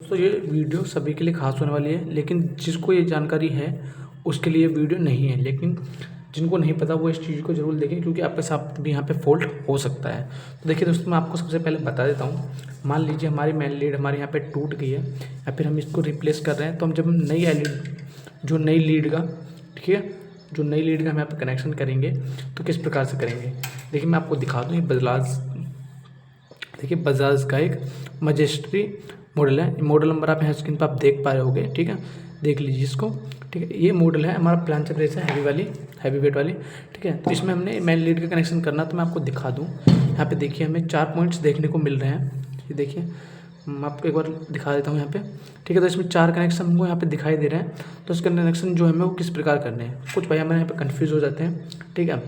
दोस्तों ये वीडियो सभी के लिए खास होने वाली है, लेकिन जिसको ये जानकारी है उसके लिए वीडियो नहीं है। लेकिन जिनको नहीं पता वो इस चीज़ को ज़रूर देखें, क्योंकि आपके साथ भी यहाँ पे फॉल्ट हो सकता है। तो देखिए दोस्तों, मैं आपको सबसे पहले बता देता हूँ। मान लीजिए हमारी मेन लीड हमारे यहाँ पे टूट गई है या फिर हम इसको रिप्लेस कर रहे हैं, तो हम जब नई एलईडी जो नई लीड का, ठीक है, जो नई लीड का हम यहाँ पे कनेक्शन करेंगे तो किस प्रकार से करेंगे। देखिए मैं आपको दिखा दूँ। देखिए बजाज का एक मजेस्ट्री मॉडल है। मॉडल नंबर आप यहाँ स्क्रीन पर आप देख पा रहे होगे, ठीक है, देख लीजिए इसको। ठीक है, ये मॉडल है हमारा प्लांचर प्रेस है, हैवी वेट वाली। ठीक है, तो इसमें हमने मेन लीड का कनेक्शन करना, तो मैं आपको दिखा दूँ। यहाँ पे देखिए हमें 4 पॉइंट्स देखने को मिल रहे हैं। ये देखिए मैं आपको एक बार दिखा देता हूँ यहाँ पे। ठीक है, तो इसमें 4 कनेक्शन हमको यहाँ पे दिखाई दे रहे हैं। तो इसके कनेक्शन जो है हमें वो किस प्रकार करने हैं, कुछ भाई हमारे यहाँ पे कन्फ्यूज़ हो जाते हैं। ठीक है,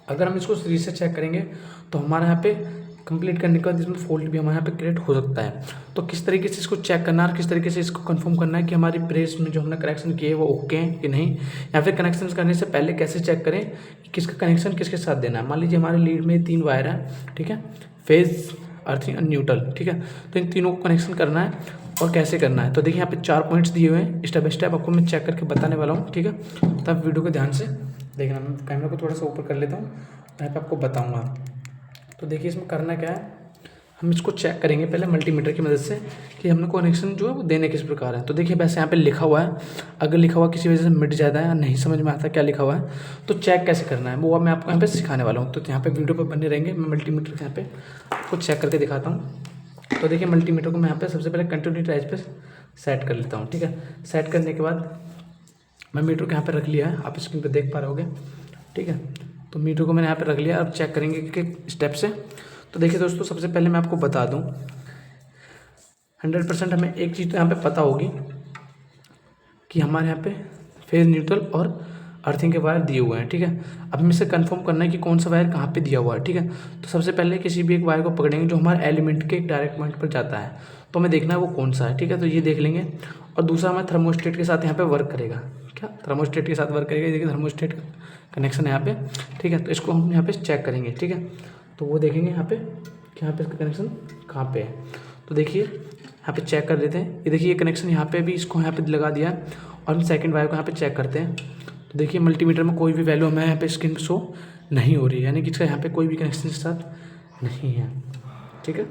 अगर हम इसको सीरीज से चेक करेंगे तो हमारे यहाँ पे कंप्लीट करने के बाद इसमें फॉल्ट भी हमारे यहाँ पे क्रिएट हो सकता है। तो किस तरीके से इसको चेक करना है और किस तरीके से इसको कंफर्म करना है कि हमारी प्रेस में जो हमने कनेक्शन किए वो ओके हैं कि नहीं, या फिर कनेक्शन करने से पहले कैसे चेक करें कि किसका कनेक्शन किसके साथ देना है। मान लीजिए हमारे लीड में 3 वायर है, ठीक है, फेज, अर्थिंग और न्यूट्रल। ठीक है, तो इन तीनों को कनेक्शन करना है और कैसे करना है। तो देखिए यहाँ पे 4 पॉइंट्स दिए हुए हैं, स्टेप बाय स्टेप आपको मैं चेक करके बताने वाला हूँ। ठीक है, तो आप वीडियो को ध्यान से देखना। मैं कैमरा को थोड़ा सा ऊपर कर लेता हूँ, यहाँ पे आपको बताऊँगा। तो देखिए इसमें करना क्या है, हम इसको चेक करेंगे पहले मल्टीमीटर की मदद से कि हमने कनेक्शन जो है वो देने किस प्रकार है। तो देखिए वैसे यहाँ पे लिखा हुआ है, अगर लिखा हुआ किसी वजह से मिट जाता है या नहीं समझ में आता क्या लिखा हुआ है तो चेक कैसे करना है वो अब मैं आपको यहाँ पे सिखाने वाला हूँ। तो यहाँ पे वीडियो पर बने रहेंगे। मैं मल्टीमीटर के यहाँ पे आपको चेक करके दिखाता हूँ। तो देखिए मल्टीमीटर को मैं यहाँ पे सबसे पहले कंटिन्यूटी राइज पे सेट कर लेता हूँ। ठीक है, सेट करने के बाद मैं मीटर को यहाँ पे रख लिया है, आप स्क्रीन पे देख पा रहे होगे। ठीक है, तो मीटर को मैंने यहाँ पे रख लिया। अब चेक करेंगे कि स्टेप से। तो देखिए दोस्तों, सबसे पहले मैं आपको बता दूं 100% हमें एक चीज़ तो यहाँ पे पता होगी कि हमारे यहाँ पे फेज, न्यूट्रल और अर्थिंग के वायर दिए हुए हैं। ठीक है, अब हमें इसे कंफर्म करना है कि कौन सा वायर कहाँ पे दिया हुआ है। ठीक है, तो सबसे पहले किसी भी एक वायर को पकड़ेंगे जो हमारे एलिमेंट के एक डायरेक्ट पॉइंट पर जाता है, तो हमें देखना है वो कौन सा है। ठीक है, तो ये देख लेंगे। और दूसरा हमारे थर्मोस्टेट के साथ यहाँ पे वर्क करेगा। क्या थर्मोस्टेट के साथ वर्क करेगा, देखिए थर्मोस्टेट का कनेक्शन है यहाँ पे। ठीक है, तो इसको हम यहाँ पे चेक करेंगे। ठीक है, तो वो देखेंगे यहाँ पे कि यहाँ पे इसका कनेक्शन कहाँ पे है। तो देखिए यहाँ पे चेक कर लेते हैं। ये देखिए ये कनेक्शन यहाँ पे भी इसको यहाँ पे लगा दिया और हम सेकंड वायर को यहाँ पे चेक करते हैं। तो देखिए मल्टीमीटर में कोई भी वैल्यू हमें यहाँ पे स्क्रीन पे शो नहीं हो रही है, यानी कि इसका यहाँ पे कोई भी कनेक्शन के साथ नहीं है। ठीक है,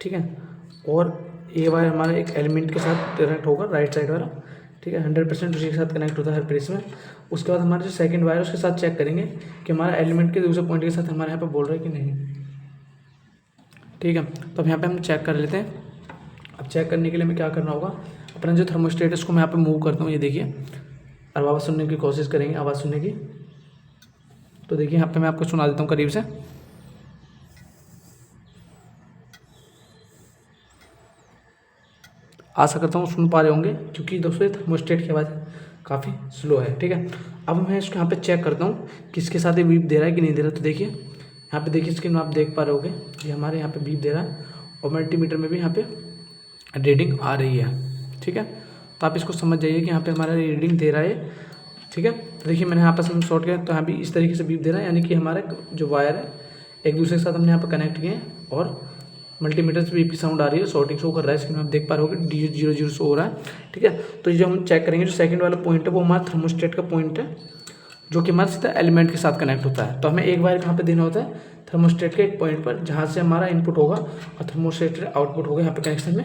ठीक है, और ये वायर हमारा एक एलिमेंट के साथ कनेक्ट होगा, राइट साइड वाला। ठीक है, 100% उसी के साथ कनेक्ट होता है हर प्रेस में। उसके बाद हमारे जो सेकंड वायर है उसके साथ चेक करेंगे कि हमारा एलिमेंट के दूसरे पॉइंट के साथ हमारे यहाँ पे बोल रहा है कि नहीं। ठीक है, तो अब यहाँ पे हम चेक कर लेते हैं। अब चेक करने के लिए हमें क्या करना होगा, अपना जो थर्मोस्टेट है उसको मैं यहाँ पे मूव करता हूँ। ये देखिए, अब आवाज़ सुनने की कोशिश करेंगे, आवाज़ सुनने की। तो देखिए यहाँ पे मैं आपको सुना देता हूँ करीब से। आशा करता हूँ सुन पा रहे होंगे, क्योंकि दोस्तों थर्मोस्टेट की आवाज़ काफ़ी स्लो है। ठीक है, अब मैं इसको यहाँ पे चेक करता हूँ कि इसके साथ ये बीप दे रहा है कि नहीं दे रहा। तो देखिए यहाँ पे देखिए स्क्रीन में आप देख पा रहे होगे, ये हमारे यहाँ पे बीप दे रहा है और मल्टीमीटर में भी यहाँ पे रीडिंग आ रही है। ठीक है, तो आप इसको समझ जाइए कि यहाँ पे हमारा रीडिंग दे रहा है। ठीक है, तो देखिए मैंने यहाँ पर हम शॉर्ट किया तो यहाँ भी इस तरीके से बीप दे रहा है, यानी कि हमारे जो वायर है एक दूसरे के साथ हमने यहाँ पर कनेक्ट किए हैं और मल्टीमीटर से बीप की साउंड आ रही है, शॉर्टिंग शो कर रहा है। स्क्रीन में आप देख पा रहे होगे D00 शो हो रहा है। ठीक है, तो ये जो हम चेक करेंगे, जो सेकंड वाला पॉइंट है वो हमारा थर्मोस्टेट का पॉइंट है, जो कि हमारा सीधा एलिमेंट के साथ कनेक्ट होता है। तो हमें एक वायर कहाँ पे देना होता है, थर्मोस्टेट के एक पॉइंट पर, जहाँ से हमारा इनपुट होगा और थर्मोस्टेट का आउटपुट होगा, यहाँ पे कनेक्शन में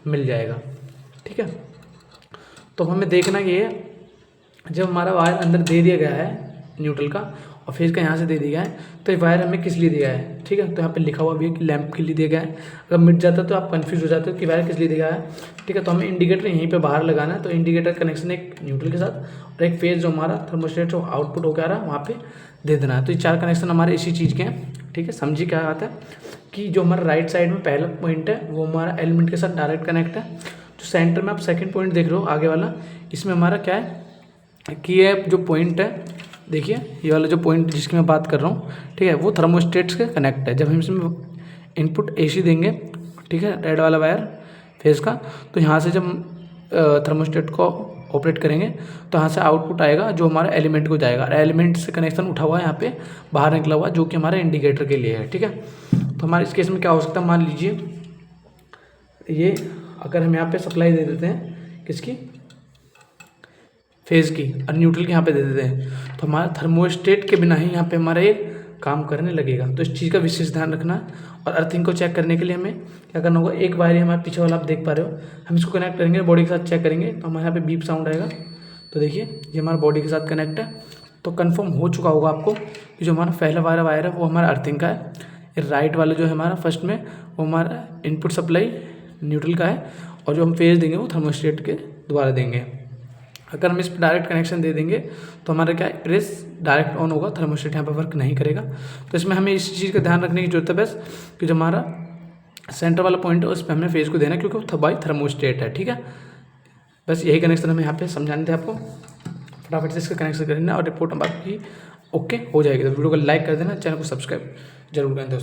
मिल जाएगा। ठीक है, तो हमें देखना ये है, जब हमारा वायर अंदर दे दिया गया है न्यूट्रल का और फेज का यहाँ से दे दिया है, तो ये वायर हमें किस लिए दिया है। ठीक है, तो यहाँ पे लिखा हुआ भी है कि लैंप के लिए दिया गया है। अगर मिट जाता है तो आप कंफ्यूज हो जाते हो कि वायर किस लिए दिया गया है। ठीक है, तो हमें इंडिकेटर यहीं पे बाहर लगाना है। तो इंडिकेटर कनेक्शन एक न्यूट्रल के साथ और एक फेज जो हमारा थर्मोस्टेट जो आउटपुट होकर आ रहा है वहाँ पे दे देना है। तो ये 4 कनेक्शन हमारे इसी चीज़ के हैं। ठीक है, समझिए क्या आता है कि जो हमारा राइट साइड में पहला पॉइंट है वो हमारा एलिमेंट के साथ डायरेक्ट कनेक्ट है। जो सेंटर में आप सेकेंड पॉइंट देख रहे हो आगे वाला, इसमें हमारा क्या है कि ये जो पॉइंट है, देखिए ये वाला जो पॉइंट जिसकी मैं बात कर रहा हूँ, ठीक है, वो थर्मोस्टेट से कनेक्ट है। जब हम इसमें इनपुट AC देंगे, ठीक है, रेड वाला वायर फेज का, तो यहाँ से जब थर्मोस्टेट को ऑपरेट करेंगे तो यहाँ से आउटपुट आएगा जो हमारे एलिमेंट को जाएगा। एलिमेंट से कनेक्शन उठा हुआ है यहाँ पे बाहर निकला हुआ, जो कि हमारे इंडिकेटर के लिए है। ठीक है, तो हमारे इस केस में क्या हो सकता है, मान लीजिए ये अगर हम यहाँ पे सप्लाई दे देते हैं किसकी, फेज़ की, और न्यूट्रल के यहाँ पे दे देते हैं, तो हमारा थर्मोस्टेट के बिना ही यहाँ पे हमारा ये काम करने लगेगा। तो इस चीज़ का विशेष ध्यान रखना है। और अर्थिंग को चेक करने के लिए हमें क्या करना होगा, एक वायर हमारे पीछे वाला आप देख पा रहे हो, हम इसको कनेक्ट करेंगे बॉडी के साथ, चेक करेंगे तो हमारे यहाँ पे बीप साउंड आएगा। तो देखिए ये हमारा बॉडी के साथ कनेक्ट है, तो कंफर्म हो चुका होगा आपको कि जो हमारा पहला वाला वायर है वो हमारा अर्थिंग का है। ये राइट वाला जो है हमारा फर्स्ट में वो हमारा इनपुट सप्लाई न्यूट्रल का है, और जो हम फेज देंगे वो थर्मोस्टेट के द्वारा देंगे। अगर हम इस पर डायरेक्ट कनेक्शन दे देंगे तो हमारा क्या है, प्रेस डायरेक्ट ऑन होगा, थर्मोस्टेट यहाँ पर वर्क नहीं करेगा। तो इसमें हमें इस चीज़ का ध्यान रखने की जरूरत है बस कि जो हमारा सेंटर वाला पॉइंट है उस पर हमें फेज को देना है, क्योंकि वो बाई थर्मोस्टेट है। ठीक है, बस यही कनेक्शन हमें यहाँ पे समझाने थे आपको। फटाफट से इसका कनेक्शन कर लेना और रिपोर्ट हम आपकी ओके हो जाएगी। तो वीडियो को लाइक कर देना, चैनल को सब्सक्राइब जरूर करें दोस्तों।